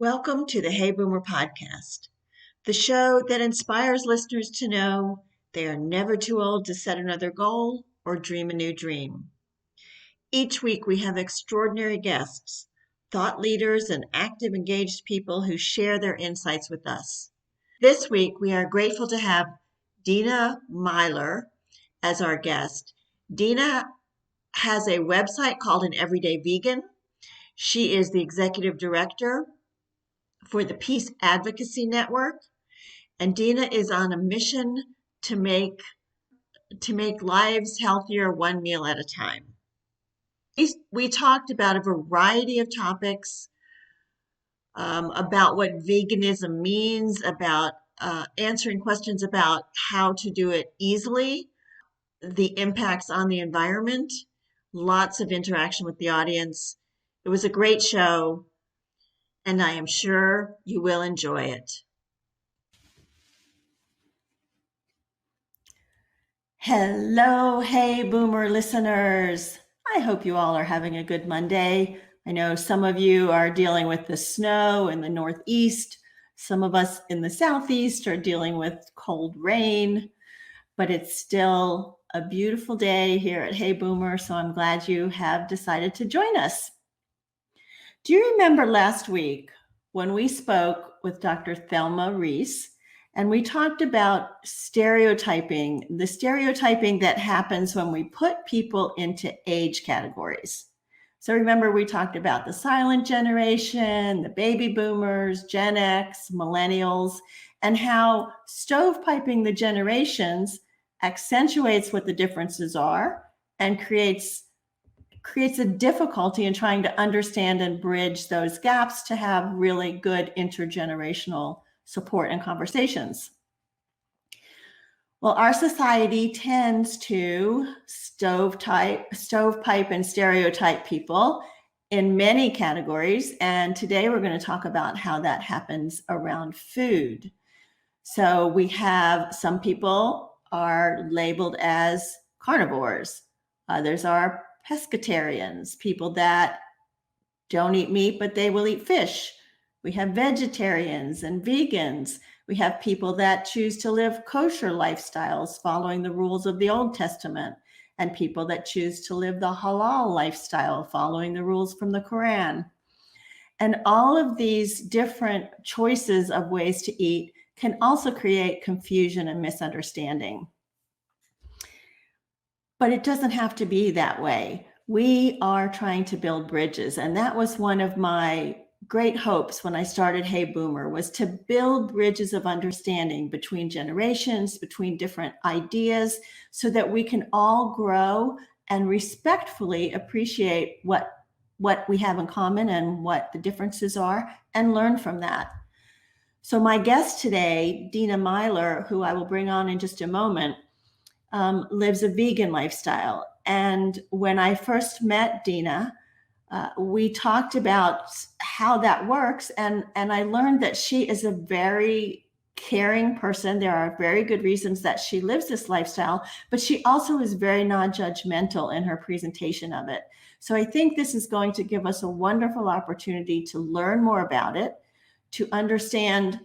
Welcome to the Hey Boomer podcast, the show that inspires listeners to know they are never too old to set another goal or dream a new dream. Each week we have extraordinary guests, thought leaders, and active, engaged people who share their insights with us. This week we are grateful to have Deanna Meyler as our guest. Deanna has a website called An Everyday Vegan. She is the executive director for the Peace Advocacy Network, and Deanna is on a mission to make lives healthier one meal at a time. We talked about a variety of topics, about what veganism means, about answering questions about how to do it easily, the impacts on the environment, lots of interaction with the audience. It was a great show, and I am sure you will enjoy it. Hello, Hey Boomer listeners. I hope you all are having a good Monday. I know some of you are dealing with the snow in the Northeast. Some of us in the Southeast are dealing with cold rain, but it's still a beautiful day here at Hey Boomer, so I'm glad you have decided to join us. Do you remember last week when we spoke with Dr. Thelma Reese and we talked about stereotyping, the stereotyping that happens when we put people into age categories? So remember, we talked about the silent generation, the baby boomers, Gen X, millennials, and how stovepiping the generations accentuates what the differences are and creates a difficulty in trying to understand and bridge those gaps to have really good intergenerational support and conversations. Well, our society tends to stovepipe and stereotype people in many categories, and today we're going to talk about how that happens around food. So we have some people are labeled as carnivores, others are pescatarians, people that don't eat meat, but they will eat fish. We have vegetarians and vegans. We have people that choose to live kosher lifestyles following the rules of the Old Testament, and people that choose to live the halal lifestyle following the rules from the Quran. And all of these different choices of ways to eat can also create confusion and misunderstanding. But it doesn't have to be that way. We are trying to build bridges. And that was one of my great hopes when I started Hey Boomer, was to build bridges of understanding between generations, between different ideas, so that we can all grow and respectfully appreciate what we have in common and what the differences are, and learn from that. So my guest today, Deanna Meyler, who I will bring on in just a moment, lives a vegan lifestyle. And when I first met Deanna, we talked about how that works. And I learned that she is a very caring person. There are very good reasons that she lives this lifestyle, but she also is very non-judgmental in her presentation of it. So I think this is going to give us a wonderful opportunity to learn more about it, to understand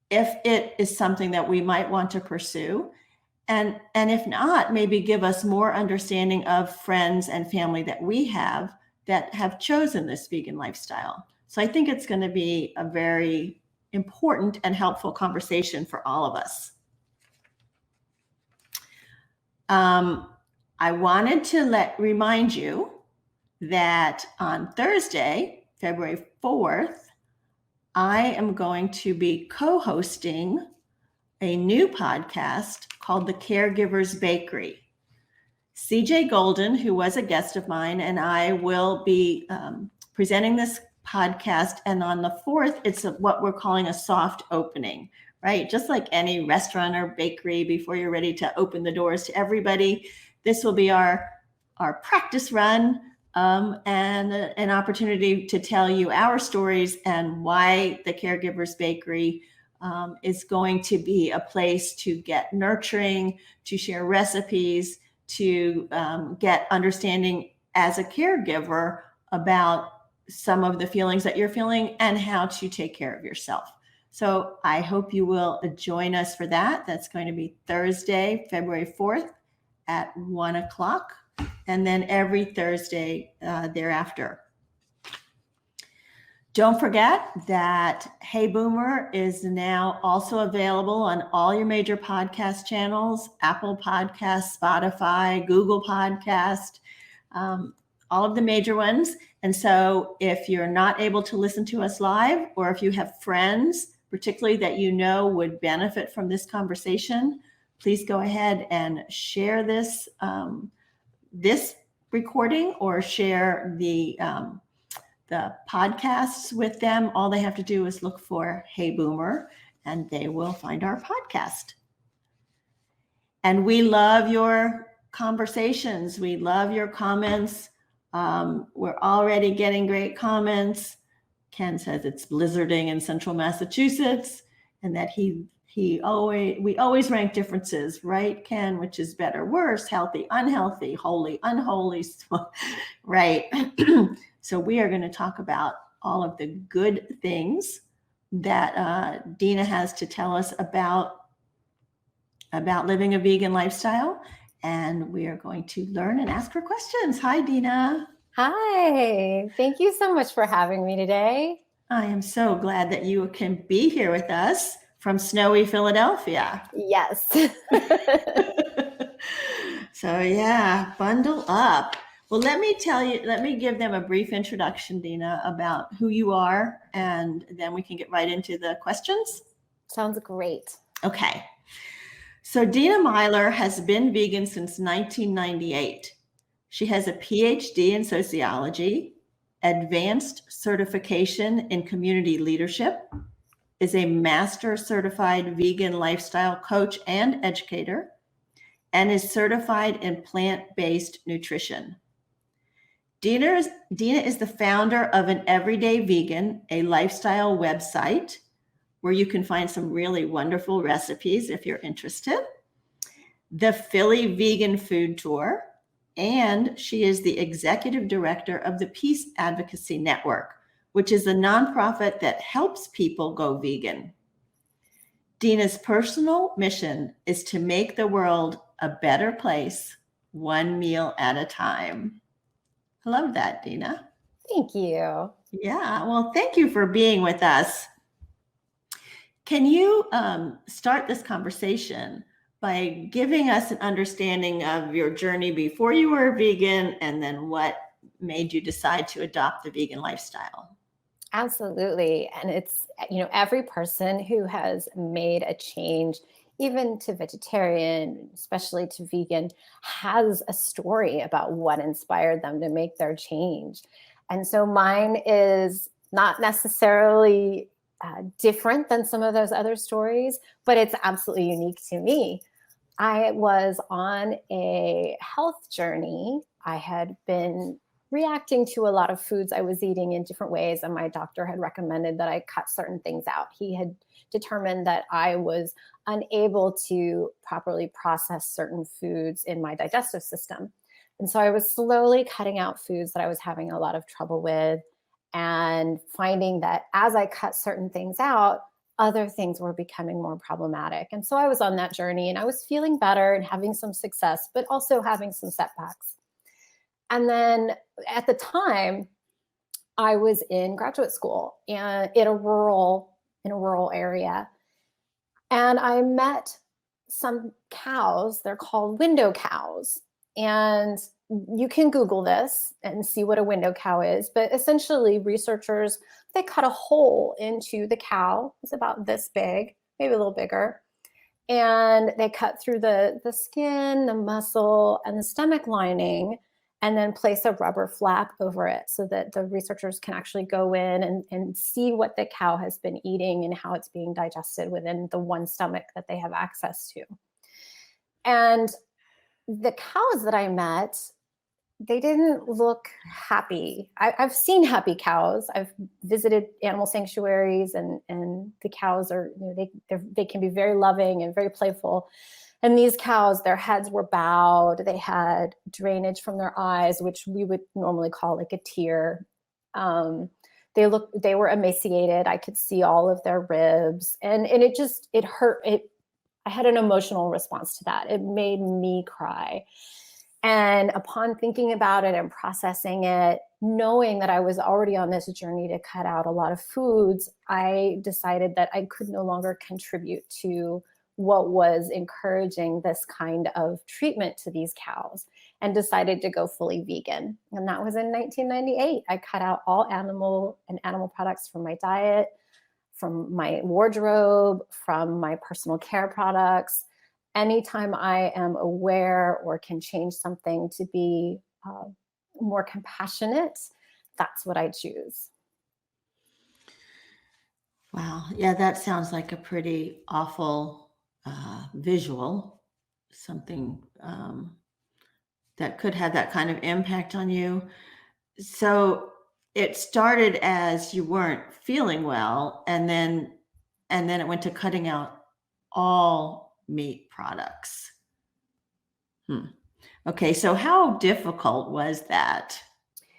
if it is something that we might want to pursue. And if not, maybe give us more understanding of friends and family that we have that have chosen this vegan lifestyle. So I think it's going to be a very important and helpful conversation for all of us. I wanted to remind you that on Thursday, February 4th, I am going to be co-hosting a new podcast called The Caregiver's Bakery. CJ Golden, who was a guest of mine, and I will be presenting this podcast. And on the 4th, it's what we're calling a soft opening, right? Just like any restaurant or bakery, before you're ready to open the doors to everybody, this will be our practice run, and an opportunity to tell you our stories and why the Caregiver's Bakery is going to be a place to get nurturing, to share recipes, to get understanding as a caregiver about some of the feelings that you're feeling and how to take care of yourself. So I hope you will join us for that. That's going to be Thursday, February 4th at 1 o'clock, and then every Thursday thereafter. Don't forget that Hey Boomer is now also available on all your major podcast channels, Apple Podcasts, Spotify, Google Podcast, all of the major ones. And so if you're not able to listen to us live, or if you have friends, particularly that you know would benefit from this conversation, please go ahead and share this, this recording, or share the podcasts with them. All they have to do is look for Hey Boomer, and they will find our podcast. And we love your conversations. We love your comments. We're already getting great comments. Ken says it's blizzarding in central Massachusetts, and that we always rank differences, right, Ken? Which is better, worse, healthy, unhealthy, holy, unholy, right? So we are going to talk about all of the good things that Deanna has to tell us about living a vegan lifestyle. And we are going to learn and ask her questions. Hi, Deanna. Hi, thank you so much for having me today. I am so glad that you can be here with us from snowy Philadelphia. Yes. So yeah, bundle up. Well, let me give them a brief introduction, Deanna, about who you are, and then we can get right into the questions. Sounds great. Okay. So Deanna Meyler has been vegan since 1998. She has a PhD in sociology, advanced certification in community leadership, is a master certified vegan lifestyle coach and educator, and is certified in plant-based nutrition. Deanna is the founder of An Everyday Vegan, a lifestyle website where you can find some really wonderful recipes if you're interested, the Philly Vegan Food Tour, and she is the executive director of the Peace Advocacy Network, which is a nonprofit that helps people go vegan. Deanna's personal mission is to make the world a better place, one meal at a time. I love that, Deanna. Thank you. Yeah, well, thank you for being with us. Can you start this conversation by giving us an understanding of your journey before you were a vegan, and then what made you decide to adopt the vegan lifestyle? Absolutely. And it's, every person who has made a change, even to vegetarian, especially to vegan, has a story about what inspired them to make their change. And so mine is not necessarily different than some of those other stories, but it's absolutely unique to me. I was on a health journey. I had been reacting to a lot of foods I was eating in different ways, and my doctor had recommended that I cut certain things out. He had determined that I was unable to properly process certain foods in my digestive system. And so I was slowly cutting out foods that I was having a lot of trouble with, and finding that as I cut certain things out, other things were becoming more problematic. And so I was on that journey, and I was feeling better and having some success, but also having some setbacks. And then at the time, I was in graduate school and in a rural area. And I met some cows. They're called window cows. And you can Google this and see what a window cow is. But essentially, researchers, they cut a hole into the cow. It's about this big, maybe a little bigger. And they cut through the skin, the muscle, and the stomach lining, and then place a rubber flap over it so that the researchers can actually go in and see what the cow has been eating and how it's being digested within the one stomach that they have access to. And the cows that I met, they didn't look happy. I've seen happy cows. I've visited animal sanctuaries, and the cows are, they can be very loving and very playful. And these cows, their heads were bowed. They had drainage from their eyes, which we would normally call like a tear. They were emaciated. I could see all of their ribs, and it hurt. I had an emotional response to that. It made me cry. And upon thinking about it and processing it, knowing that I was already on this journey to cut out a lot of foods, I decided that I could no longer contribute to what was encouraging this kind of treatment to these cows, and decided to go fully vegan. And that was in 1998. I cut out all animal products from my diet, from my wardrobe, from my personal care products. Anytime I am aware or can change something to be more compassionate, that's what I choose. Wow. Yeah, that sounds like a pretty awful visual, something that could have that kind of impact on you. So it started as you weren't feeling well, and then it went to cutting out all meat products. Okay, so how difficult was that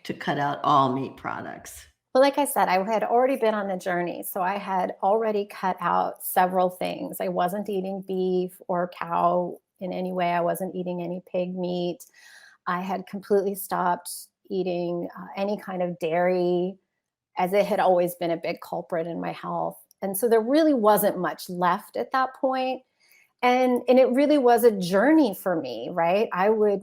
to cut out all meat products? Well, like I said, I had already been on the journey. So I had already cut out several things. I wasn't eating beef or cow in any way. I wasn't eating any pig meat. I had completely stopped eating any kind of dairy, as it had always been a big culprit in my health. And so there really wasn't much left at that point. And it really was a journey for me, right? I would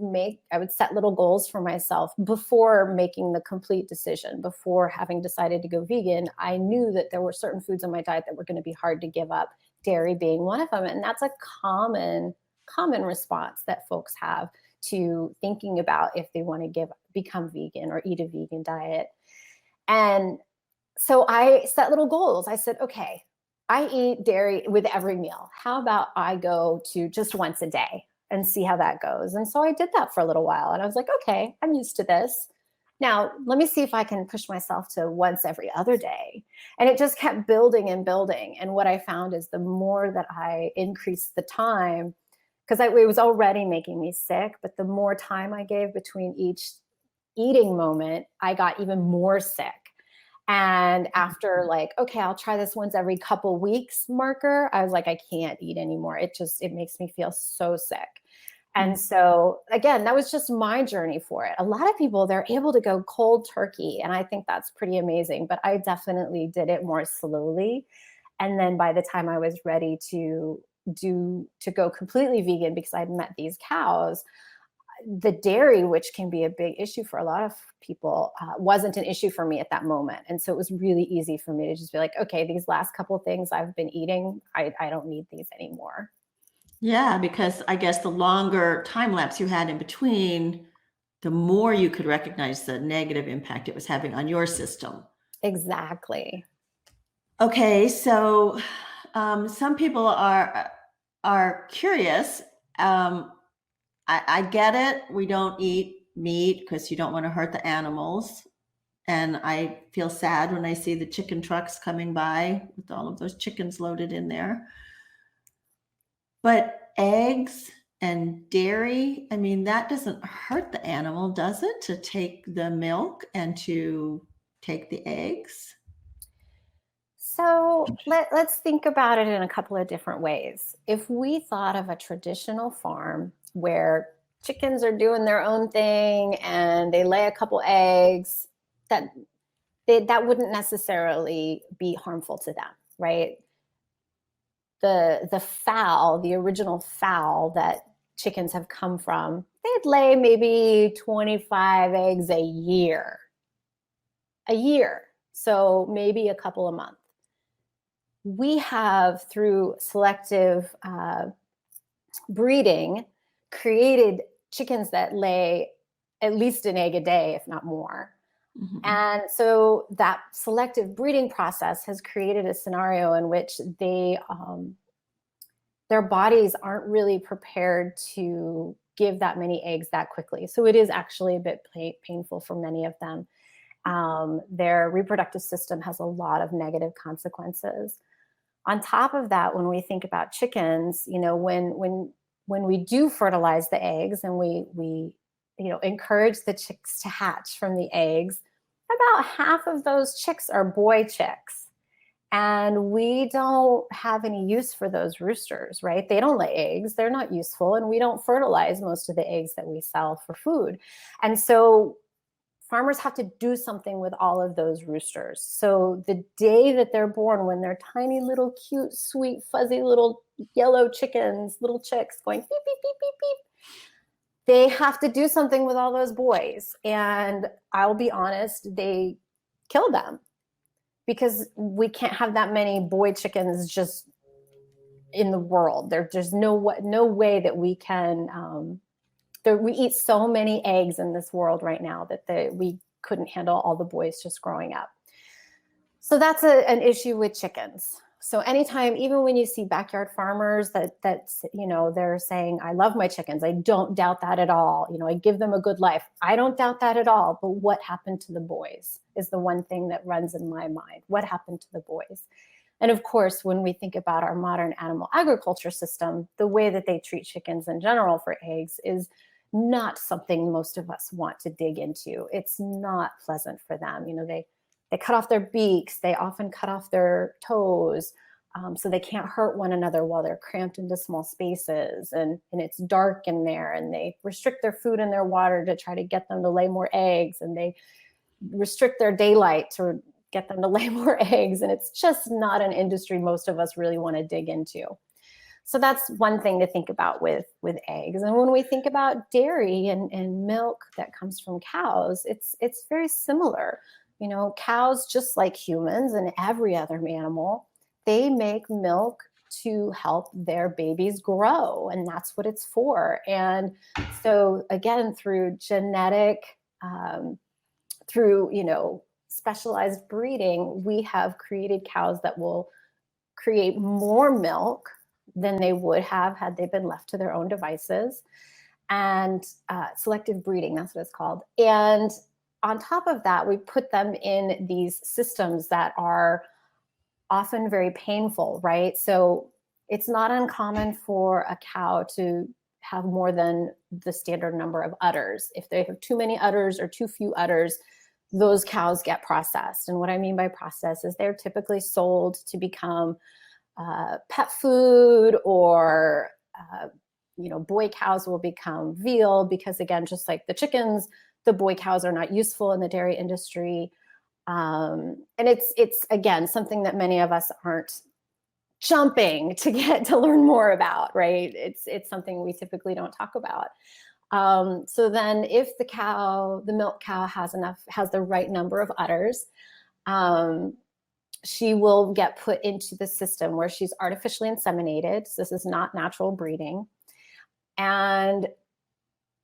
set little goals for myself before making the complete decision. Before having decided to go vegan, I knew that there were certain foods in my diet that were going to be hard to give up, dairy being one of them. And that's a common response that folks have to thinking about if they want to become vegan or eat a vegan diet. And so I set little goals. I said, okay, I eat dairy with every meal. How about I go to just once a day and see how that goes? And so I did that for a little while, and I was like, okay, I'm used to this. Now, let me see if I can push myself to once every other day. And it just kept building and building. And what I found is the more that I increased the time, because it was already making me sick, but the more time I gave between each eating moment, I got even more sick. And after okay, I'll try this once every couple weeks marker, I was like, I can't eat anymore. It makes me feel so sick. And so again, that was just my journey for it. A lot of people, they're able to go cold turkey, and I think that's pretty amazing, but I definitely did it more slowly. And then by the time I was ready to go completely vegan, because I'd met these cows, the dairy, which can be a big issue for a lot of people, wasn't an issue for me at that moment. And so it was really easy for me to just be like, okay, these last couple of things I've been eating, I don't need these anymore. Yeah, because I guess the longer time lapse you had in between, the more you could recognize the negative impact it was having on your system. Exactly. Okay, so some people are curious. I get it. We don't eat meat because you don't want to hurt the animals. And I feel sad when I see the chicken trucks coming by with all of those chickens loaded in there. But eggs and dairy, I mean, that doesn't hurt the animal, does it? To take the milk and to take the eggs? So let's think about it in a couple of different ways. If we thought of a traditional farm where chickens are doing their own thing and they lay a couple eggs, that wouldn't necessarily be harmful to them, right? The original fowl that chickens have come from, they'd lay maybe 25 eggs a year. So maybe a couple a month. We have, through selective breeding, created chickens that lay at least an egg a day, if not more. Mm-hmm. And so that selective breeding process has created a scenario in which their bodies aren't really prepared to give that many eggs that quickly. So it is actually a bit painful for many of them. Their reproductive system has a lot of negative consequences. On top of that, when we think about chickens, when we do fertilize the eggs and we encourage the chicks to hatch from the eggs, about half of those chicks are boy chicks. And we don't have any use for those roosters, right? They don't lay eggs, they're not useful, and we don't fertilize most of the eggs that we sell for food. And so farmers have to do something with all of those roosters. So the day that they're born, when they're tiny little cute, sweet, fuzzy little yellow chickens, little chicks going beep, beep, beep, beep, beep, they have to do something with all those boys. And I'll be honest, they kill them because we can't have that many boy chickens just in the world. There's no way that we can, we eat so many eggs in this world right now that we couldn't handle all the boys just growing up. So that's an issue with chickens. So anytime, even when you see backyard farmers that's, they're saying, I love my chickens. I don't doubt that at all. I give them a good life. I don't doubt that at all. But what happened to the boys is the one thing that runs in my mind. What happened to the boys? And of course, when we think about our modern animal agriculture system, the way that they treat chickens in general for eggs is not something most of us want to dig into. It's not pleasant for them. They cut off their beaks. They often cut off their toes, so they can't hurt one another while they're cramped into small spaces. And it's dark in there, and they restrict their food and their water to try to get them to lay more eggs. And they restrict their daylight to get them to lay more eggs. And it's just not an industry most of us really want to dig into. So that's one thing to think about with eggs. And when we think about dairy and milk that comes from cows, it's very similar. Cows, just like humans and every other animal, they make milk to help their babies grow, and that's what it's for. And so again, through genetic, through specialized breeding, we have created cows that will create more milk than they would have had they been left to their own devices. And selective breeding, that's what it's called. And on top of that, we put them in these systems that are often very painful, right? So it's not uncommon for a cow to have more than the standard number of udders. If they have too many udders or too few udders, those cows get processed. And what I mean by process is they're typically sold to become pet food, or boy cows will become veal, because again, just like the chickens, the boy cows are not useful in the dairy industry. And it's again, something that many of us aren't jumping to get to learn more about, right? It's something we typically don't talk about. So then if the milk cow has the right number of udders, she will get put into the system where she's artificially inseminated. So this is not natural breeding. And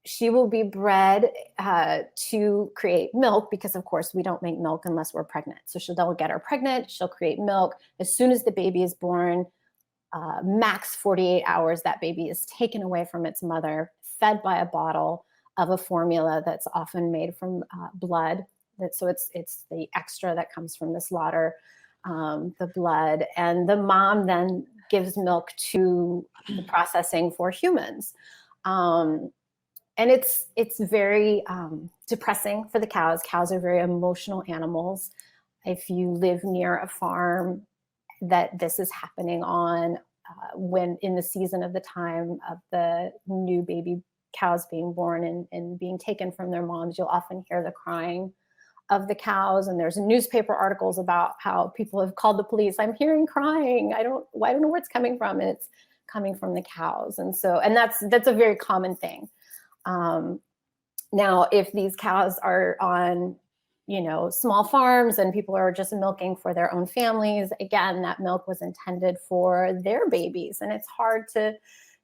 she will be bred to create milk, because of course we don't make milk unless we're pregnant. So they'll get her pregnant, she'll create milk. As soon as the baby is born, max 48 hours, that baby is taken away from its mother, fed by a bottle of a formula that's often made from blood. So it's the extra that comes from the slaughter, the blood. And the mom then gives milk to the processing for humans. And it's very depressing for the cows. Cows are very emotional animals. If you live near a farm that this is happening on, when in the season of the time of the new baby cows being born and being taken from their moms, you'll often hear the crying of the cows. And there's newspaper articles about how people have called the police. I'm hearing crying. I don't know where it's coming from. And it's coming from the cows. And that's a very common thing. Now, if these cows are on, small farms and people are just milking for their own families, again, that milk was intended for their babies, and it's hard to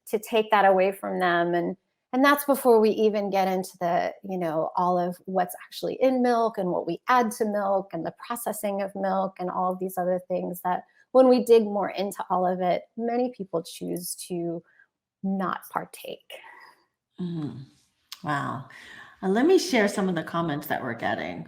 take that away from them. And that's before we even get into the, all of what's actually in milk and what we add to milk and the processing of milk and all of these other things that when we dig more into all of it, many people choose to not partake. Mm. Wow. Let me share some of the comments that we're getting.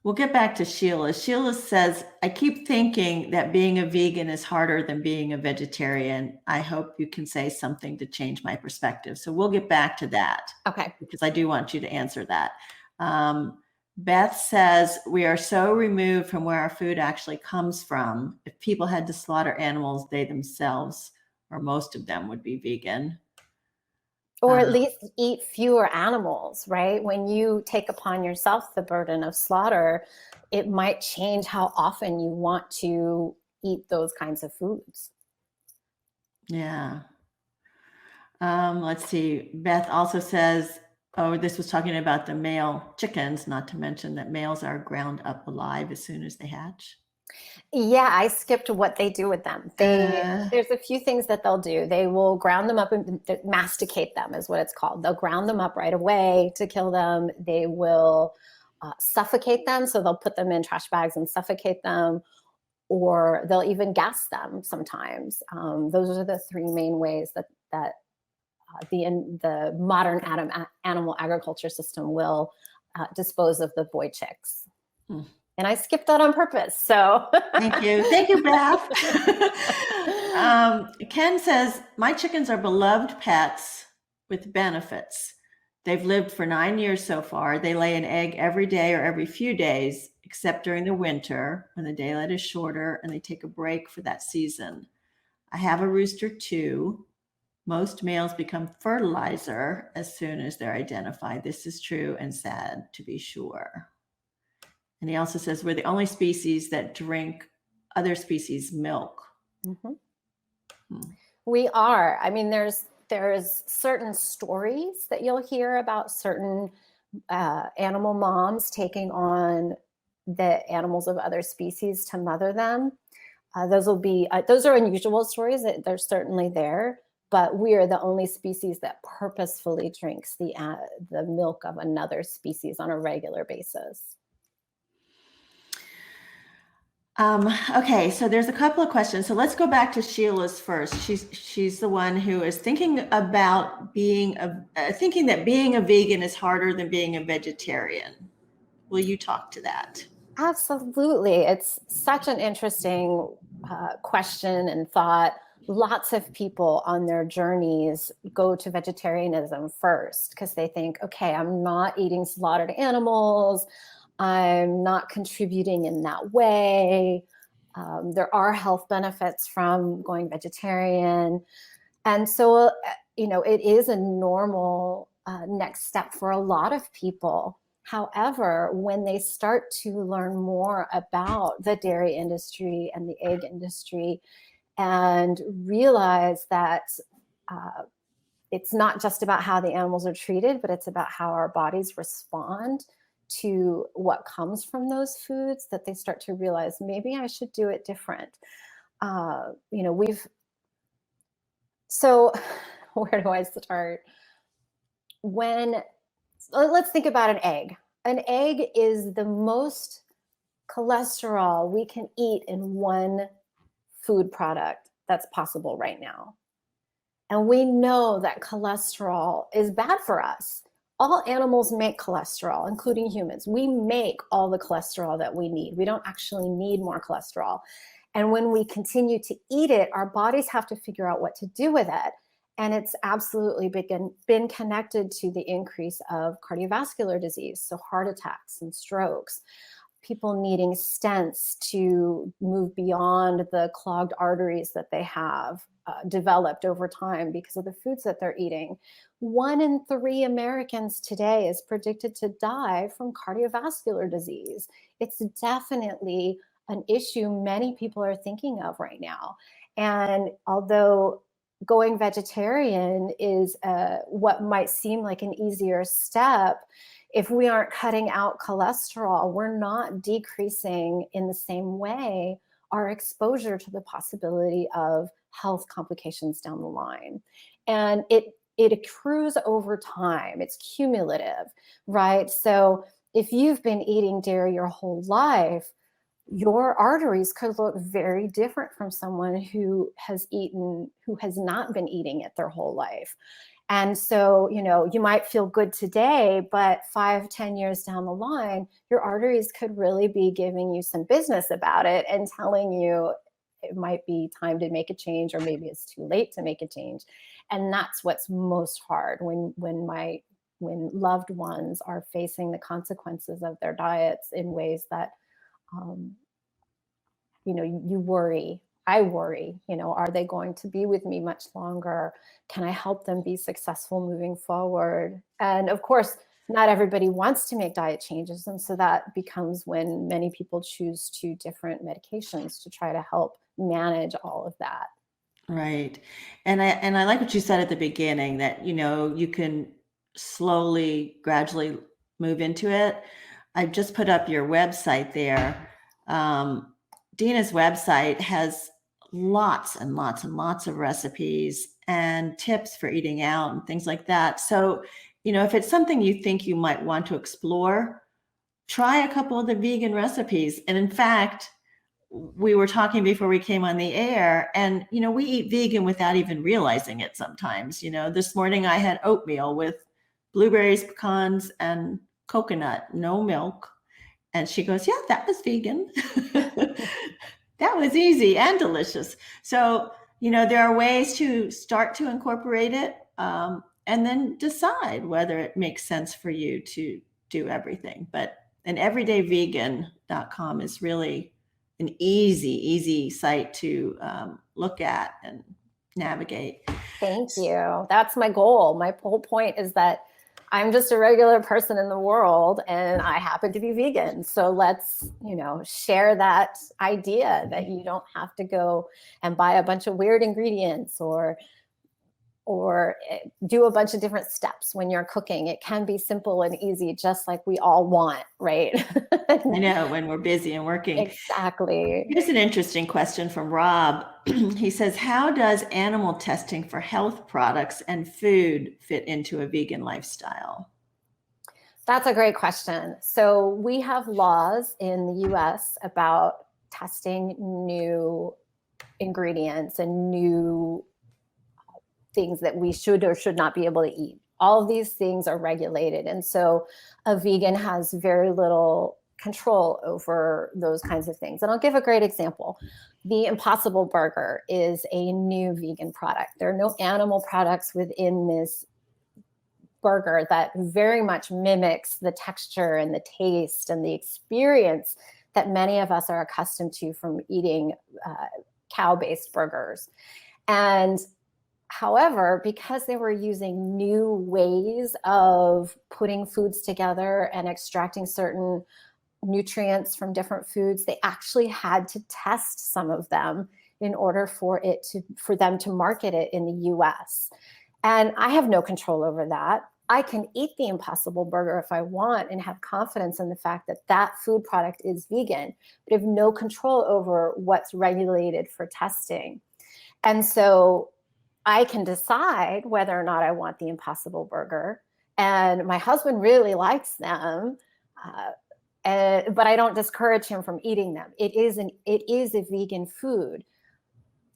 We'll get back to Sheila. Sheila says, I keep thinking that being a vegan is harder than being a vegetarian. I hope you can say something to change my perspective. So we'll get back to that. Okay. Because I do want you to answer that. Beth says, we are so removed from where our food actually comes from. If people had to slaughter animals, they themselves, or most of them, would be vegan. Or at least eat fewer animals, right? When you take upon yourself the burden of slaughter, it might change how often you want to eat those kinds of foods. Yeah. Let's see. Beth also says, oh, this was talking about the male chickens, not to mention that males are ground up alive as soon as they hatch. Yeah, I skipped what they do with them. There's a few things that they'll do. They will ground them up and masticate them is what it's called. They'll ground them up right away to kill them. They will suffocate them. So they'll put them in trash bags and suffocate them, or they'll even gas them sometimes. Those are the three main ways that the modern animal agriculture system will dispose of the boy chicks. And I skipped that on purpose. So thank you, Beth. Ken says, my chickens are beloved pets with benefits. They've lived for 9 years so far. They lay an egg every day or every few days, except during the winter when the daylight is shorter and they take a break for that season. I have a rooster too. Most males become fertilizer as soon as they're identified. This is true and sad to be sure. And he also says, we're the only species that drink other species' milk. Mm-hmm. We are. I mean, there's certain stories that you'll hear about certain animal moms taking on the animals of other species to mother them. Those are unusual stories. They're certainly there, but we are the only species that purposefully drinks the milk of another species on a regular basis. Okay, so there's a couple of questions. So let's go back to Sheila's first. She's the one who is thinking about thinking that being a vegan is harder than being a vegetarian. Will you talk to that? Absolutely. It's such an interesting question and thought. Lots of people on their journeys go to vegetarianism first because they think, okay, I'm not eating slaughtered animals. I'm not contributing in that way. There are health benefits from going vegetarian. And so, it is a normal next step for a lot of people. However, when they start to learn more about the dairy industry and the egg industry and realize that it's not just about how the animals are treated, but it's about how our bodies respond to what comes from those foods, that they start to realize maybe I should do it different. So where do I start? Let's think about an egg. An egg is the most cholesterol we can eat in one food product that's possible right now. And we know that cholesterol is bad for us. All animals make cholesterol, including humans. We make all the cholesterol that we need. We don't actually need more cholesterol. And when we continue to eat it, our bodies have to figure out what to do with it. And it's absolutely been connected to the increase of cardiovascular disease, so heart attacks and strokes, people needing stents to move beyond the clogged arteries that they have developed over time because of the foods that they're eating. 1 in 3 Americans today is predicted to die from cardiovascular disease. It's definitely an issue many people are thinking of right now. And although going vegetarian is what might seem like an easier step, if we aren't cutting out cholesterol, we're not decreasing in the same way our exposure to the possibility of health complications down the line. And it accrues over time. It's cumulative, right? So if you've been eating dairy your whole life, your arteries could look very different from someone who has not been eating it their whole life. And so, you might feel good today, but 5-10 years down the line, your arteries could really be giving you some business about it and telling you it might be time to make a change, or maybe it's too late to make a change. And that's what's most hard when my when loved ones are facing the consequences of their diets in ways that, you worry. I worry, are they going to be with me much longer? Can I help them be successful moving forward? And of course, not everybody wants to make diet changes. And so that becomes when many people choose two different medications to try to help manage all of that. Right. And I like what you said at the beginning, that, you can slowly, gradually move into it. I've just put up your website there. Dina's website has lots and lots and lots of recipes and tips for eating out and things like that. So, if it's something you think you might want to explore, try a couple of the vegan recipes. And in fact, we were talking before we came on the air, and we eat vegan without even realizing it sometimes. This morning I had oatmeal with blueberries, pecans, and coconut, no milk. And she goes, yeah, that was vegan. That was easy and delicious. So, there are ways to start to incorporate it, and then decide whether it makes sense for you to do everything. But an everydayvegan.com is really an easy site to look at and navigate. Thank you. That's my goal. My whole point is that I'm just a regular person in the world and I happen to be vegan. So let's, share that idea that you don't have to go and buy a bunch of weird ingredients or do a bunch of different steps when you're cooking. It can be simple and easy, just like we all want, right? I know, when we're busy and working. Exactly. Here's an interesting question from Rob. He says, how does animal testing for health products and food fit into a vegan lifestyle? That's a great question. So we have laws in the US about testing new ingredients and new things that we should or should not be able to eat. All of these things are regulated. And so a vegan has very little control over those kinds of things. And I'll give a great example. The Impossible Burger is a new vegan product. There are no animal products within this burger that very much mimics the texture and the taste and the experience that many of us are accustomed to from eating cow-based burgers. And however, because they were using new ways of putting foods together and extracting certain nutrients from different foods, they actually had to test some of them in order for them to market it in the US. And I have no control over that. I can eat the Impossible Burger if I want and have confidence in the fact that that food product is vegan, but I have no control over what's regulated for testing. And so I can decide whether or not I want the Impossible Burger. And my husband really likes them, but I don't discourage him from eating them. It is a vegan food.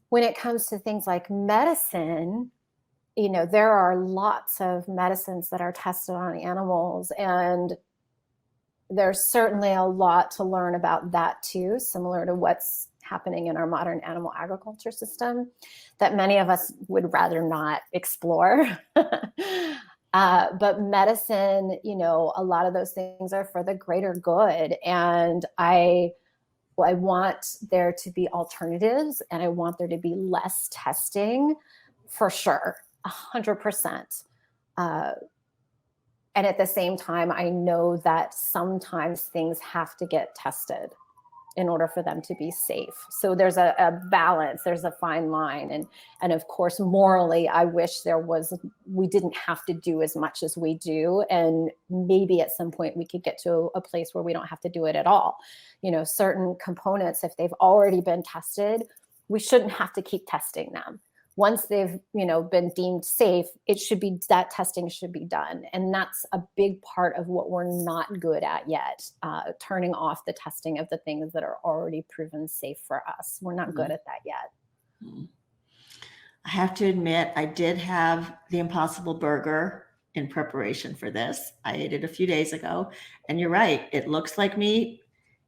When it comes to things like medicine, there are lots of medicines that are tested on animals, and there's certainly a lot to learn about that too, similar to what's happening in our modern animal agriculture system that many of us would rather not explore. But medicine, a lot of those things are for the greater good. And I want there to be alternatives, and I want there to be less testing for sure, 100%. And at the same time, I know that sometimes things have to get tested in order for them to be safe. So there's a balance, there's a fine line. And of course, morally, I wish we didn't have to do as much as we do. And maybe at some point we could get to a place where we don't have to do it at all. Certain components, if they've already been tested, we shouldn't have to keep testing them. Once they've, been deemed safe, that testing should be done. And that's a big part of what we're not good at yet, turning off the testing of the things that are already proven safe for us. We're not good at that yet. I have to admit, I did have the Impossible Burger in preparation for this. I ate it a few days ago, and you're right. It looks like meat.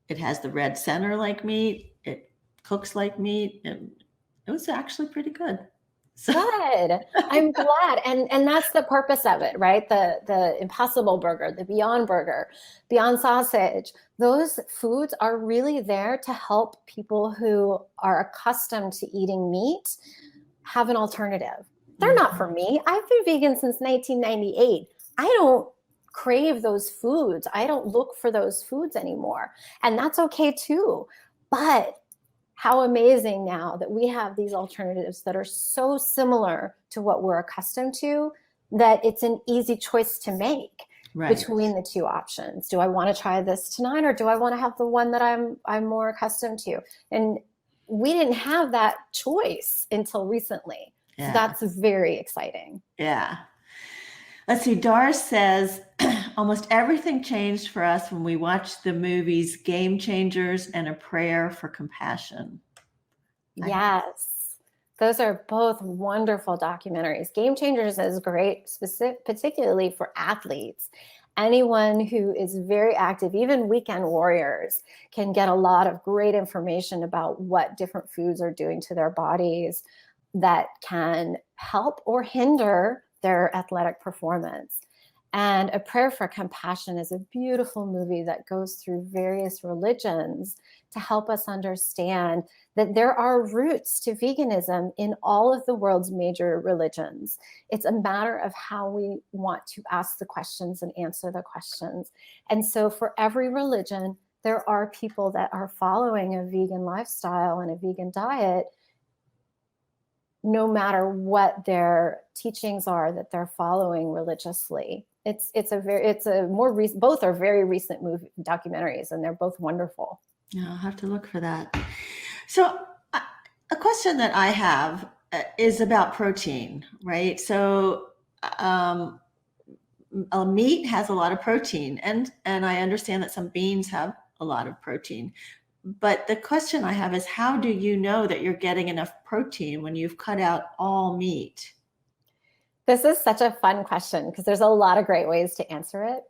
It has the red center like meat. It cooks like meat, and it was actually pretty good. So Good. I'm glad. And that's the purpose of it, right? The Impossible Burger, the Beyond Burger, Beyond Sausage. Those foods are really there to help people who are accustomed to eating meat have an alternative. They're not for me. I've been vegan since 1998. I don't crave those foods. I don't look for those foods anymore. And that's okay too. But how amazing now that we have these alternatives that are so similar to what we're accustomed to, that it's an easy choice to make between the two options. Do I want to try this tonight, or do I want to have the one that I'm more accustomed to? And we didn't have that choice until recently. So that's very exciting. Yeah. Let's see. Doris says, almost everything changed for us when we watched the movies Game Changers and A Prayer for Compassion. Yes. Those are both wonderful documentaries. Game Changers is great, particularly for athletes. Anyone who is very active, even weekend warriors, can get a lot of great information about what different foods are doing to their bodies that can help or hinder their athletic performance. And A Prayer for Compassion is a beautiful movie that goes through various religions to help us understand that there are roots to veganism in all of the world's major religions. It's a matter of how we want to ask the questions and answer the questions. And so for every religion, there are people that are following a vegan lifestyle and a vegan diet, no matter what their teachings are that they're following religiously. Both are very recent documentaries, and they're both wonderful. Yeah, I'll have to look for that. So a question that I have is about protein, right? So meat has a lot of protein, and I understand that some beans have a lot of protein. But the question I have is, how do you know that you're getting enough protein when you've cut out all meat? This is such a fun question because there's a lot of great ways to answer it.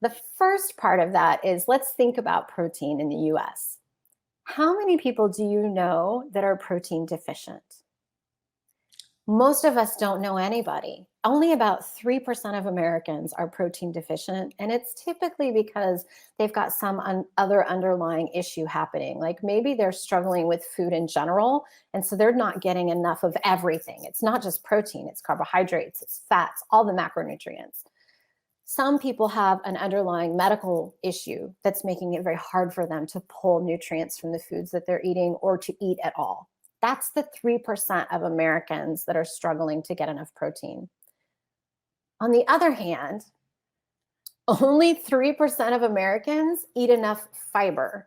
The first part of that is, let's think about protein in the US. How many people do you know that are protein deficient? Most of us don't know anybody. Only about 3% of Americans are protein deficient, and it's typically because they've got some other underlying issue happening. Like maybe they're struggling with food in general, and so they're not getting enough of everything. It's not just protein, it's carbohydrates, it's fats, all the macronutrients. Some people have an underlying medical issue that's making it very hard for them to pull nutrients from the foods that they're eating or to eat at all. That's the 3% of Americans that are struggling to get enough protein. On the other hand, only 3% of Americans eat enough fiber.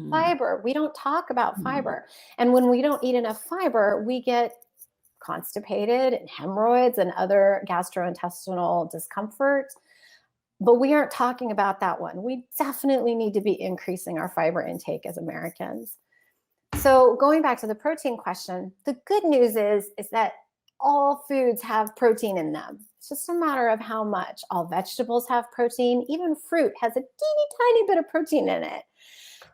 Fiber, we don't talk about fiber. And when we don't eat enough fiber, we get constipated and hemorrhoids and other gastrointestinal discomfort. But we aren't talking about that one. We definitely need to be increasing our fiber intake as Americans. So going back to the protein question, the good news is that all foods have protein in them. It's just a matter of how much. All vegetables have protein. Even fruit has a teeny tiny bit of protein in it.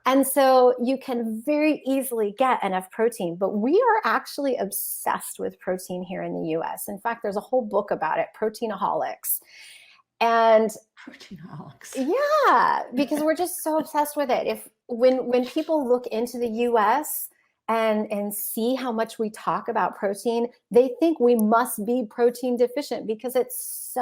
And so you can very easily get enough protein, but we are actually obsessed with protein here in the US. In fact, there's a whole book about it, Proteinaholics. And Proteinaholics. Yeah, because we're just so obsessed with it. When people look into the US and see how much we talk about protein, they think we must be protein deficient because it's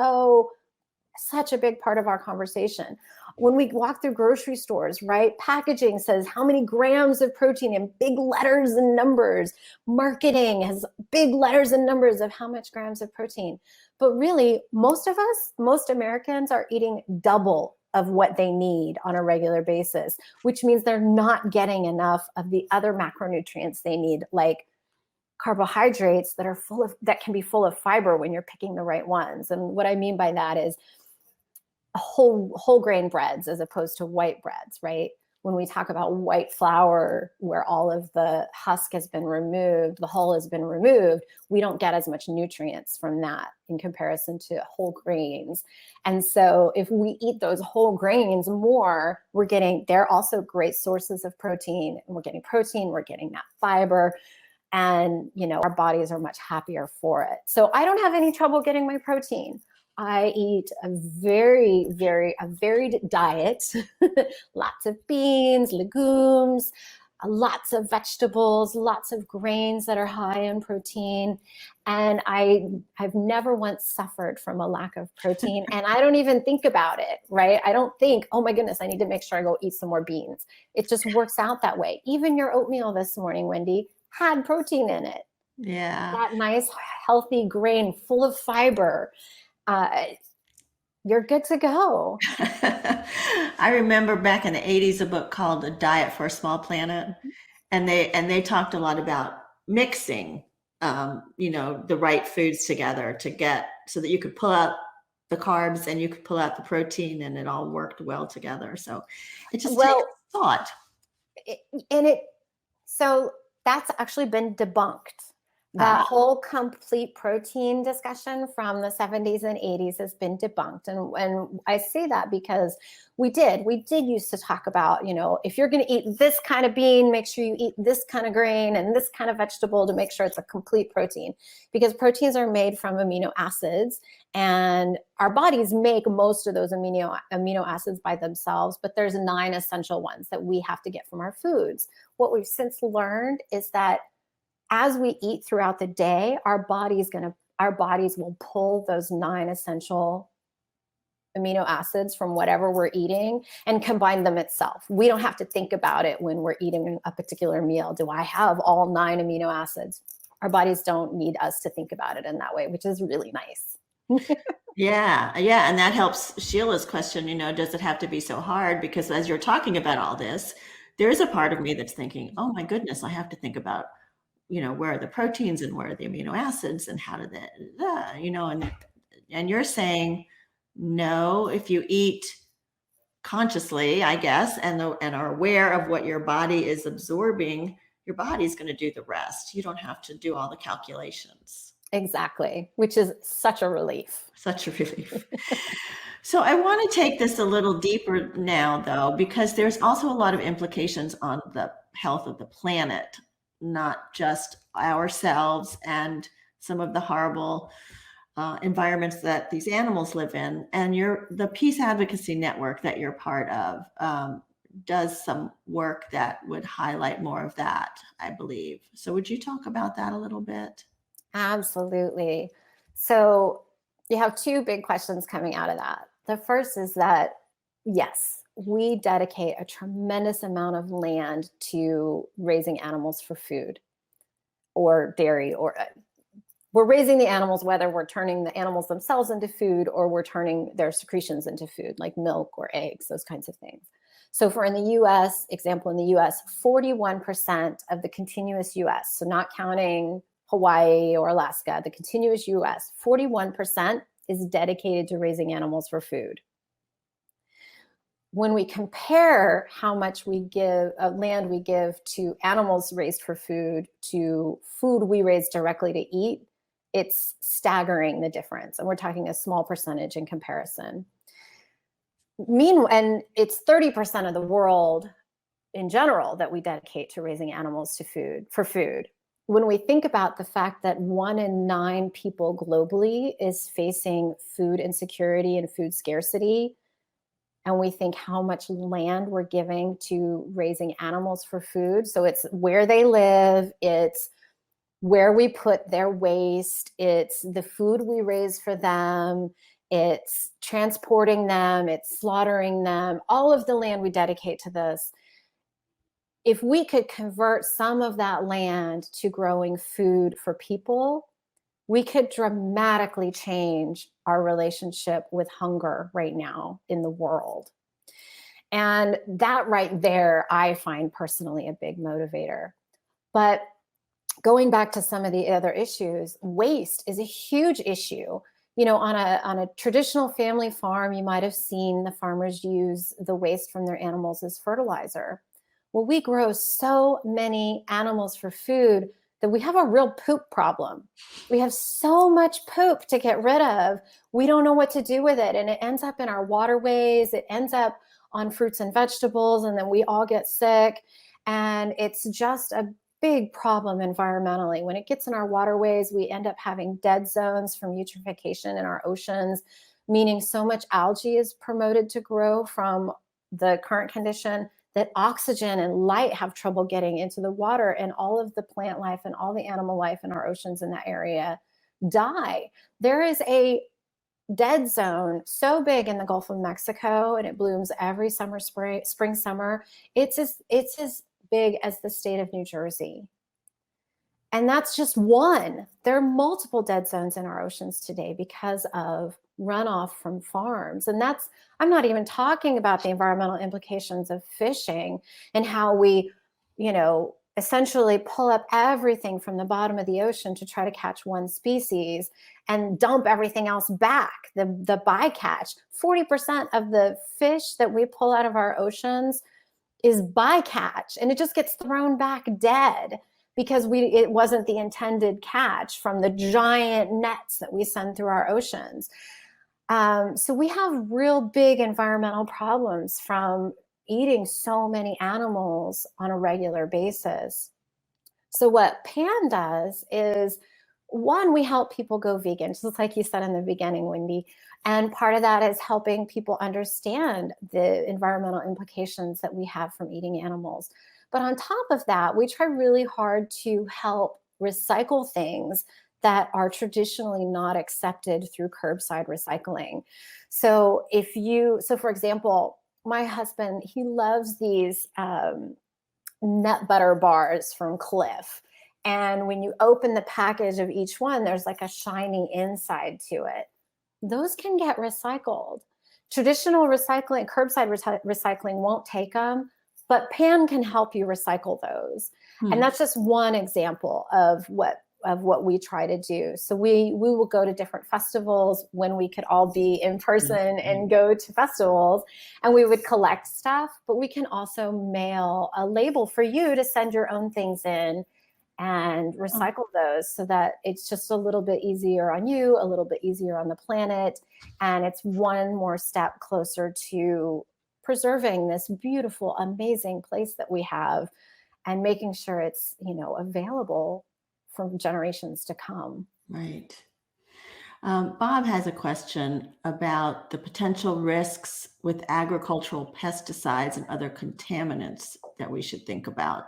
such a big part of our conversation. When we walk through grocery stores, right? Packaging says how many grams of protein in big letters and numbers. Marketing has big letters and numbers of how much grams of protein. But really, most Americans are eating double of what they need on a regular basis, which means they're not getting enough of the other macronutrients they need, like carbohydrates that can be full of fiber when you're picking the right ones. And what I mean by that is whole grain breads as opposed to white breads, right? When we talk about white flour, where all of the husk has been removed, the hull has been removed, we don't get as much nutrients from that in comparison to whole grains. And so if we eat those whole grains more, they're also great sources of protein, and we're getting protein, we're getting that fiber. And, our bodies are much happier for it. So I don't have any trouble getting my protein. I eat a varied diet, lots of beans, legumes, lots of vegetables, lots of grains that are high in protein. And I've never once suffered from a lack of protein. And I don't even think about it, right? I don't think, oh my goodness, I need to make sure I go eat some more beans. It just works out that way. Even your oatmeal this morning, Wendy, had protein in it. Yeah. That nice, healthy grain full of fiber. You're good to go. I remember back in the 80s, a book called A Diet for a Small Planet. And they talked a lot about mixing, the right foods together to get so that you could pull out the carbs and you could pull out the protein, and it all worked well together. So it just takes thought. So that's actually been debunked. That whole complete protein discussion from the 70s and 80s has been debunked. And I say that because we did used to talk about, if you're going to eat this kind of bean, make sure you eat this kind of grain and this kind of vegetable to make sure it's a complete protein, because proteins are made from amino acids, and our bodies make most of those amino acids by themselves, but there's 9 essential ones that we have to get from our foods. What we've since learned is that as we eat throughout the day, our bodies will pull those 9 essential amino acids from whatever we're eating and combine them itself. We don't have to think about it when we're eating a particular meal. Do I have all 9 amino acids? Our bodies don't need us to think about it in that way, which is really nice. Yeah. And that helps Sheila's question, does it have to be so hard? Because as you're talking about all this, there's a part of me that's thinking, oh my goodness, I have to think about, where are the proteins and where are the amino acids and how do they, and you're saying, no, if you eat consciously, I guess, and are aware of what your body is absorbing, your body's going to do the rest. You don't have to do all the calculations. Exactly, which is such a relief. Such a relief. So I want to take this a little deeper now, though, because there's also a lot of implications on the health of the planet, not just ourselves and some of the horrible environments that these animals live in. And the Peace Advocacy Network that you're part of does some work that would highlight more of that, I believe. So would you talk about that a little bit? Absolutely. So you have 2 big questions coming out of that. The first is that, yes, we dedicate a tremendous amount of land to raising animals for food or dairy, or we're raising the animals, whether we're turning the animals themselves into food or we're turning their secretions into food, like milk or eggs, those kinds of things. So in the US, 41% of the continuous US, so not counting Hawaii or Alaska, the continuous US, 41% is dedicated to raising animals for food. When we compare how much land we give to animals raised for food to food we raise directly to eat, it's staggering, the difference. And we're talking a small percentage in comparison. Meanwhile, and it's 30% of the world in general that we dedicate to raising animals for food. When we think about the fact that 1 in 9 people globally is facing food insecurity and food scarcity, and we think how much land we're giving to raising animals for food. So it's where they live, it's where we put their waste, it's the food we raise for them, it's transporting them, it's slaughtering them, all of the land we dedicate to this. If we could convert some of that land to growing food for people, we could dramatically change our relationship with hunger right now in the world. And that right there, I find personally a big motivator. But going back to some of the other issues, waste is a huge issue. On a traditional family farm, you might have seen the farmers use the waste from their animals as fertilizer. Well, we grow so many animals for food that we have a real poop problem. We have so much poop to get rid of. We don't know what to do with it. And it ends up in our waterways. It ends up on fruits and vegetables. And then we all get sick. And it's just big problem environmentally. When it gets in our waterways, we end up having dead zones from eutrophication in our oceans, meaning so much algae is promoted to grow from the current condition that oxygen and light have trouble getting into the water, and all of the plant life and all the animal life in our oceans in that area die. There is a dead zone so big in the Gulf of Mexico, and it blooms every summer, spring, summer. It's as big as the state of New Jersey. And that's just one. There are multiple dead zones in our oceans today because of runoff from farms. And that's, I'm not even talking about the environmental implications of fishing and how we, essentially pull up everything from the bottom of the ocean to try to catch one species and dump everything else back, the bycatch. 40% of the fish that we pull out of our oceans is bycatch, and it just gets thrown back dead because it wasn't the intended catch from the giant nets that we send through our oceans. So we have real big environmental problems from eating so many animals on a regular basis. So what PAN does is, one, we help people go vegan, just like you said in the beginning, Wendy. And part of that is helping people understand the environmental implications that we have from eating animals. But on top of that, we try really hard to help recycle things that are traditionally not accepted through curbside recycling. So for example, my husband, he loves these nut butter bars from Cliff. And when you open the package of each one, there's like a shiny inside to it. Those can get recycled. Traditional recycling, curbside recycling won't take them, but PAN can help you recycle those. And that's just one example of what we try to do. So we will go to different festivals when we could all be in person and go to festivals, and we would collect stuff, but we can also mail a label for you to send your own things in and recycle those, so that it's just a little bit easier on you, a little bit easier on the planet. And it's one more step closer to preserving this beautiful, amazing place that we have and making sure it's, available from generations to come. Right. Bob has a question about the potential risks with agricultural pesticides and other contaminants that we should think about,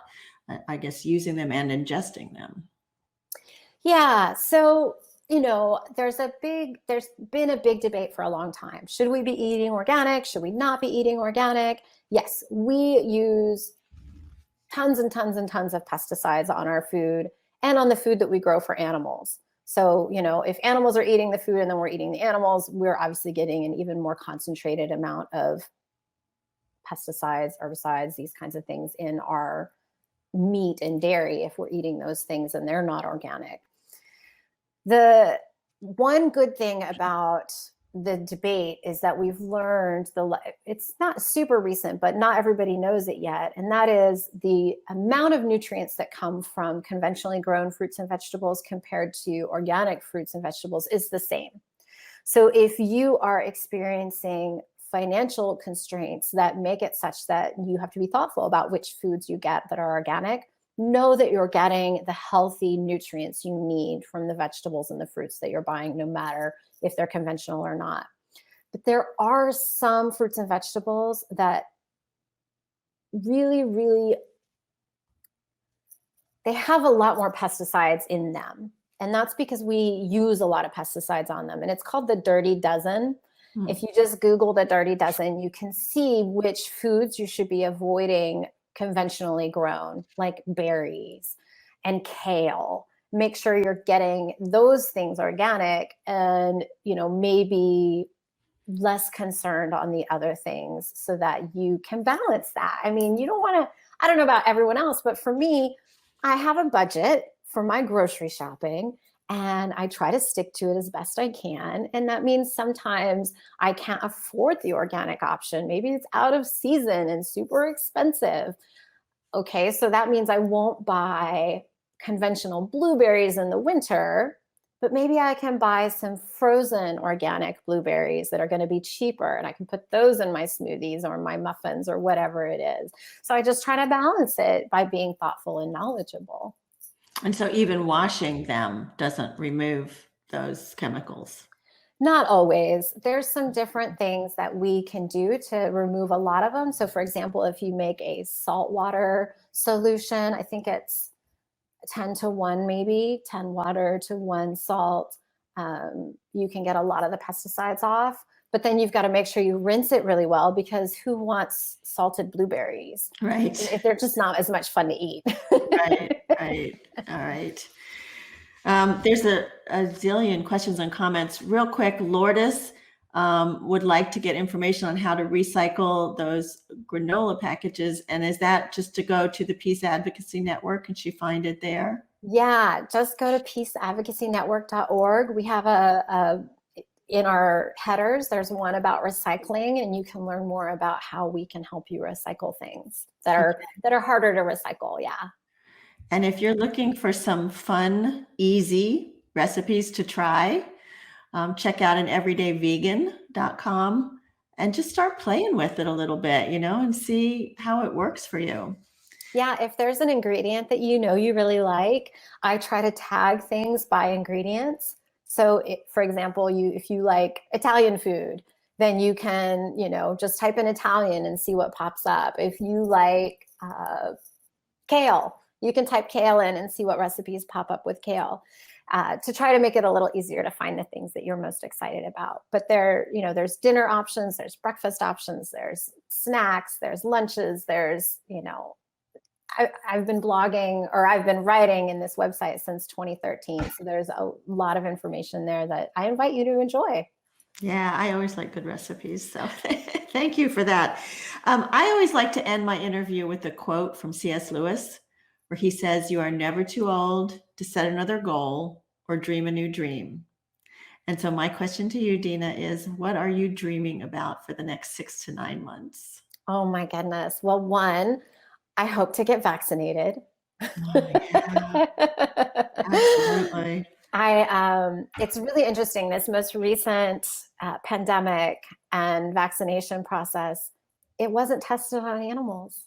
I guess, using them and ingesting them. Yeah. So, there's been a big debate for a long time. Should we be eating organic? Should we not be eating organic? Yes, we use tons and tons and tons of pesticides on our food and on the food that we grow for animals. So, if animals are eating the food and then we're eating the animals, we're obviously getting an even more concentrated amount of pesticides, herbicides, these kinds of things in our meat and dairy if we're eating those things and they're not organic. The one good thing about the debate is that we've learned it's not super recent, but not everybody knows it yet. And that is the amount of nutrients that come from conventionally grown fruits and vegetables compared to organic fruits and vegetables is the same. So if you are experiencing financial constraints that make it such that you have to be thoughtful about which foods you get that are organic, know that you're getting the healthy nutrients you need from the vegetables and the fruits that you're buying, no matter if they're conventional or not. But there are some fruits and vegetables that really, really, they have a lot more pesticides in them. And that's because we use a lot of pesticides on them. And it's called the Dirty Dozen. If you just Google the Dirty Dozen, you can see which foods you should be avoiding conventionally grown, like berries and kale. Make sure you're getting those things organic, and maybe less concerned on the other things, so that you can balance that. I mean, you don't want to, I don't know about everyone else, but for me, I have a budget for my grocery shopping, and I try to stick to it as best I can. And that means sometimes I can't afford the organic option. Maybe it's out of season and super expensive. Okay, so that means I won't buy conventional blueberries in the winter but maybe I can buy some frozen organic blueberries that are going to be cheaper, and I can put those in my smoothies or my muffins or whatever it is. So I just try to balance it by being thoughtful and knowledgeable. And so even washing them doesn't remove those chemicals. Not always. There's some different things that we can do to remove a lot of them. So for example, if you make a saltwater solution, I think it's 10 to 1, maybe 10 water to 1 salt. You can get a lot of the pesticides off, but then you've got to make sure you rinse it really well, because who wants salted blueberries? Right. They're just not as much fun to eat. Right. All right. There's a zillion questions and comments. Real quick, Lourdes would like to get information on how to recycle those granola packages. And is that just to go to the Peace Advocacy Network and she find it there? Yeah, just go to peaceadvocacynetwork.org. We have in our headers, there's one about recycling, and you can learn more about how we can help you recycle things that are harder to recycle. Yeah. And if you're looking for some fun, easy recipes to try, check out an everydayvegan.com and just start playing with it a little bit, and see how it works for you. Yeah, if there's an ingredient that you really like, I try to tag things by ingredients. So for example, if you like Italian food, then you can, just type in Italian and see what pops up. If you like kale, you can type kale in and see what recipes pop up with kale, to try to make it a little easier to find the things that you're most excited about. But there's dinner options, there's breakfast options, there's snacks, there's lunches, there's, I've been blogging, or I've been writing in this website since 2013. So there's a lot of information there that I invite you to enjoy. Yeah, I always like good recipes. So thank you for that. I always like to end my interview with a quote from C.S. Lewis, where he says, "You are never too old to set another goal or dream a new dream." And so my question to you, Deanna, is what are you dreaming about for the next 6 to 9 months? Oh my goodness. Well, one, I hope to get vaccinated. Oh, yeah. Absolutely. It's really interesting, this most recent pandemic and vaccination process, it wasn't tested on animals.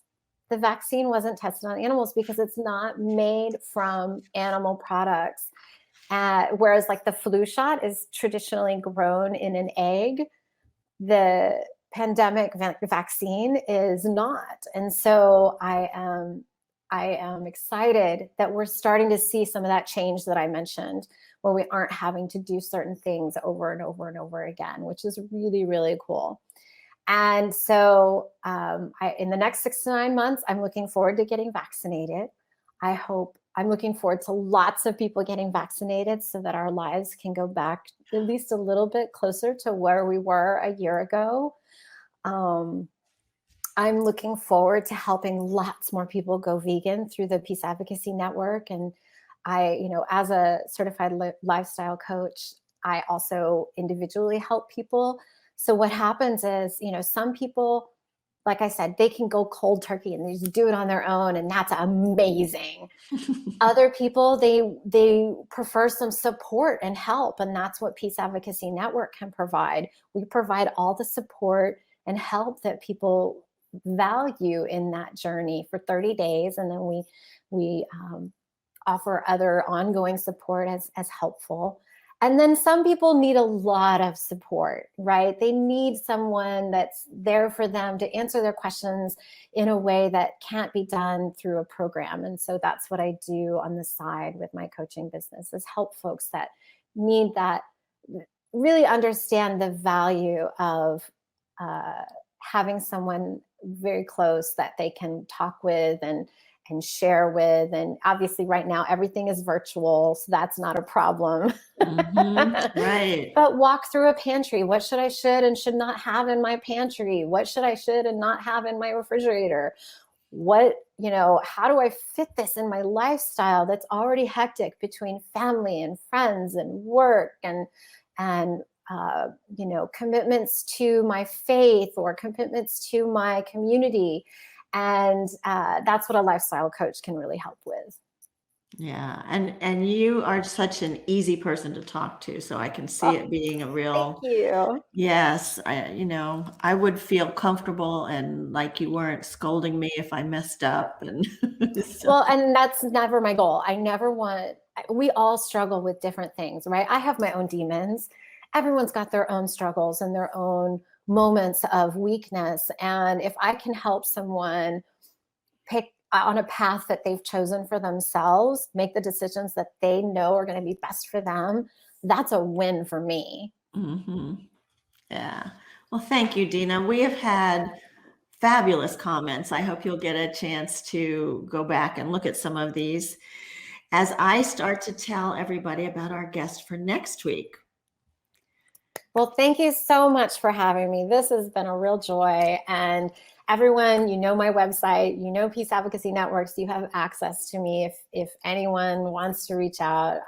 The vaccine wasn't tested on animals because it's not made from animal products. Whereas like the flu shot is traditionally grown in an egg, the pandemic vaccine is not. And so I am excited that we're starting to see some of that change that I mentioned, where we aren't having to do certain things over and over and over again, which is really, really cool. And so in the next 6 to 9 months, I'm looking forward to getting vaccinated. I'm looking forward to lots of people getting vaccinated so that our lives can go back at least a little bit closer to where we were a year ago. I'm looking forward to helping lots more people go vegan through the Peace Advocacy Network. And as a certified lifestyle coach, I also individually help people. So what happens is, some people, like I said, they can go cold turkey and they just do it on their own, and that's amazing. Other people, they prefer some support and help, and that's what Peace Advocacy Network can provide. We provide all the support and help that people value in that journey for 30 days, and then we offer other ongoing support as helpful. And then some people need a lot of support, right? They need someone that's there for them to answer their questions in a way that can't be done through a program. And so that's what I do on the side with my coaching business, is help folks that need that, really understand the value of having someone very close that they can talk with and share with. And obviously right now everything is virtual, so that's not a problem. Mm-hmm. Right. But walk through a pantry. What should and should not have in my pantry? What should and not have in my refrigerator? How do I fit this in my lifestyle that's already hectic between family and friends and work and commitments to my faith or commitments to my community. And that's what a lifestyle coach can really help with. Yeah. And you are such an easy person to talk to. So I can see Oh, it being a thank real, you. yes, I would feel comfortable and like you weren't scolding me if I messed up. And so, Well, and that's never my goal. I never want, we all struggle with different things, right? I have my own demons. Everyone's got their own struggles and their own moments of weakness. And if I can help someone pick on a path that they've chosen for themselves, make the decisions that they know are going to be best for them, that's a win for me. mhm. Yeah. Well, thank you, Dina. We have had fabulous comments. I hope you'll get a chance to go back and look at some of these as I start to tell everybody about our guest for next week. Well, thank you so much for having me. This has been a real joy. And everyone, you know my website, you know Peace Advocacy Networks, you have access to me. If anyone wants to reach out,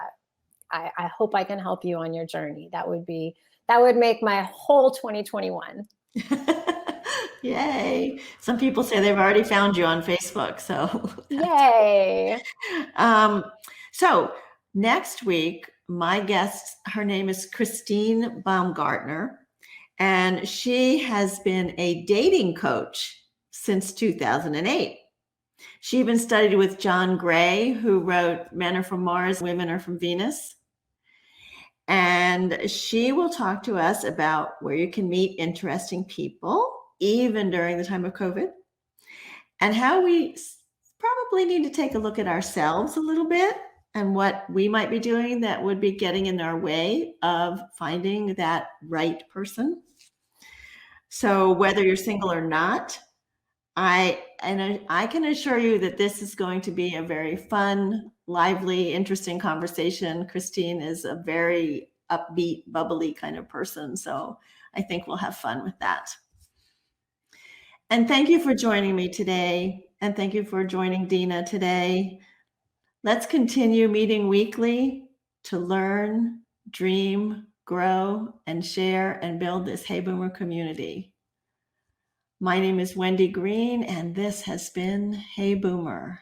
I hope I can help you on your journey. That would make my whole 2021. Yay. Some people say they've already found you on Facebook. So, Yay. um, so next week, my guest, her name is Christine Baumgartner, and she has been a dating coach since 2008. She even studied with John Gray, who wrote Men Are From Mars, Women Are From Venus. And she will talk to us about where you can meet interesting people, even during the time of COVID, and how we probably need to take a look at ourselves a little bit and what we might be doing that would be getting in our way of finding that right person. So, whether you're single or not, I can assure you that this is going to be a very fun, lively, interesting conversation. Christine is a very upbeat, bubbly kind of person, so I think we'll have fun with that. And thank you for joining me today, and thank you for joining Dina today. Let's continue meeting weekly to learn, dream, grow, and share and build this Hey Boomer community. My name is Wendy Green, and this has been Hey Boomer.